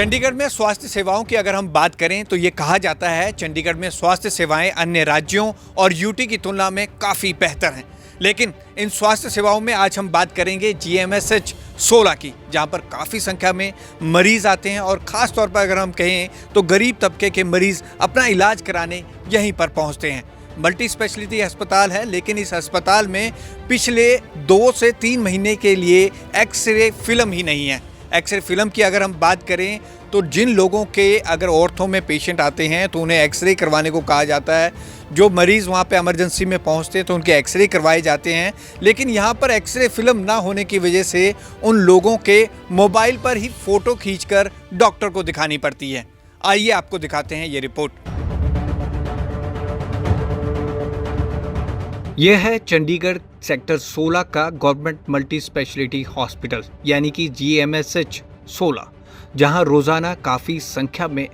चंडीगढ़ में स्वास्थ्य सेवाओं की अगर हम बात करें तो ये कहा जाता है चंडीगढ़ में स्वास्थ्य सेवाएं अन्य राज्यों और यूटी की तुलना में काफ़ी बेहतर हैं। लेकिन इन स्वास्थ्य सेवाओं में आज हम बात करेंगे GMSH 16 की, जहां पर काफ़ी संख्या में मरीज़ आते हैं और ख़ास तौर पर अगर हम कहें तो गरीब तबके के मरीज़ अपना इलाज कराने यहीं पर पहुंचते हैं। मल्टी स्पेशलिटी अस्पताल है, लेकिन इस अस्पताल में पिछले 2 से 3 महीने के लिए एक्सरे फिल्म ही नहीं है। एक्सरे फिल्म की अगर हम बात करें तो जिन लोगों के अगर ऑर्थो में पेशेंट आते हैं तो उन्हें एक्सरे करवाने को कहा जाता है। जो मरीज़ वहाँ पे इमरजेंसी में पहुँचते हैं तो उनके एक्सरे करवाए जाते हैं, लेकिन यहाँ पर एक्सरे फिल्म ना होने की वजह से उन लोगों के मोबाइल पर ही फ़ोटो खींचकर डॉक्टर को दिखानी पड़ती है। आइए आपको दिखाते हैं ये रिपोर्ट। यह है चंडीगढ़ सेक्टर 16 का गवर्नमेंट मल्टी स्पेशलिटी हॉस्पिटल यानी कि GMSH 16, जहां रोज़ाना काफ़ी संख्या में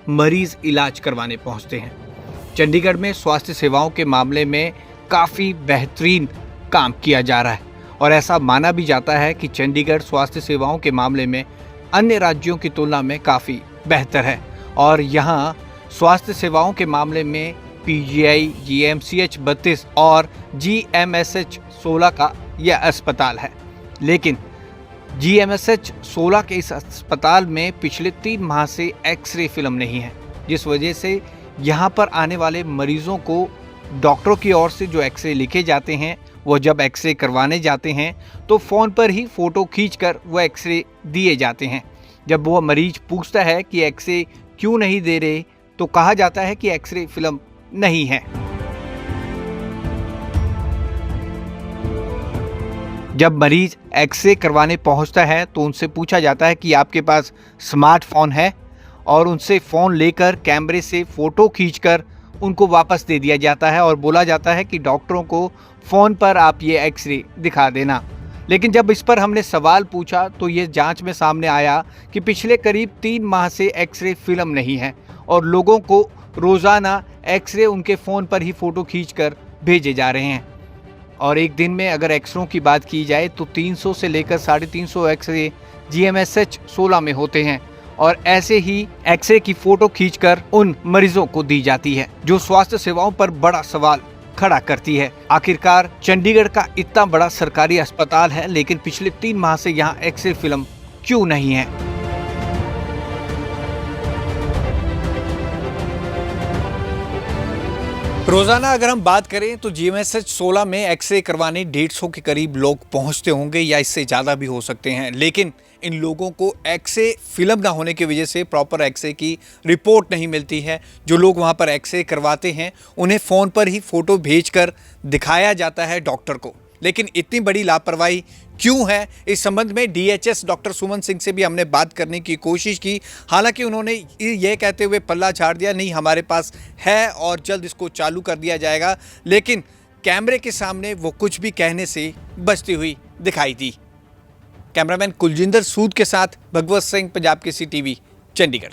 मरीज़ इलाज करवाने पहुंचते हैं। चंडीगढ़ में स्वास्थ्य सेवाओं के मामले में काफ़ी बेहतरीन काम किया जा रहा है और ऐसा माना भी जाता है कि चंडीगढ़ स्वास्थ्य सेवाओं के मामले में अन्य राज्यों की तुलना में काफ़ी बेहतर है और यहाँ स्वास्थ्य सेवाओं के मामले में PGI GMCH 32 और GMSH 16 का यह अस्पताल है। लेकिन GMSH 16 के इस अस्पताल में पिछले 3 माह से एक्सरे फिल्म नहीं है, जिस वजह से यहाँ पर आने वाले मरीजों को डॉक्टरों की ओर से जो एक्सरे लिखे जाते हैं, वो जब एक्सरे करवाने जाते हैं तो फ़ोन पर ही फ़ोटो खींचकर वो एक्सरे दिए जाते हैं। जब वो मरीज पूछता है कि एक्सरे क्यों नहीं दे रहे, तो कहा जाता है कि एक्सरे फिल्म नहीं है। जब मरीज एक्सरे करवाने पहुंचता है तो उनसे पूछा जाता है कि आपके पास स्मार्टफोन है, और उनसे फ़ोन लेकर कैमरे से फ़ोटो खींचकर उनको वापस दे दिया जाता है और बोला जाता है कि डॉक्टरों को फ़ोन पर आप ये एक्सरे दिखा देना। लेकिन जब इस पर हमने सवाल पूछा तो ये जांच में सामने आया कि पिछले करीब 3 माह से एक्सरे फिल्म नहीं है और लोगों को रोज़ाना एक्सरे उनके फ़ोन पर ही फ़ोटो खींचकर भेजे जा रहे हैं। और एक दिन में अगर एक्सरों की बात की जाए तो 300 से लेकर 350 एक्सरे GMSH 16 में होते हैं और ऐसे ही एक्सरे की फ़ोटो खींचकर उन मरीजों को दी जाती है, जो स्वास्थ्य सेवाओं पर बड़ा सवाल खड़ा करती है। आखिरकार चंडीगढ़ का इतना बड़ा सरकारी अस्पताल है, लेकिन पिछले 3 माह से यहाँ एक्सरे फिल्म क्यों नहीं है? रोज़ाना अगर हम बात करें तो GMSH 16 में एक्सरे करवाने 150 के करीब लोग पहुंचते होंगे या इससे ज़्यादा भी हो सकते हैं, लेकिन इन लोगों को एक्सरे फिल्म ना होने की वजह से प्रॉपर एक्सरे की रिपोर्ट नहीं मिलती है। जो लोग वहां पर एक्सरे करवाते हैं उन्हें फ़ोन पर ही फ़ोटो भेजकर दिखाया जाता है डॉक्टर को। लेकिन इतनी बड़ी लापरवाही क्यों है, इस संबंध में DHS डॉक्टर सुमन सिंह से भी हमने बात करने की कोशिश की। हालांकि उन्होंने ये कहते हुए पल्ला झाड़ दिया, नहीं हमारे पास है और जल्द इसको चालू कर दिया जाएगा, लेकिन कैमरे के सामने वो कुछ भी कहने से बचती हुई दिखाई दी। कैमरामैन कुलजिंदर सूद के साथ भगवत सिंह, पंजाब केसरी TV, चंडीगढ़।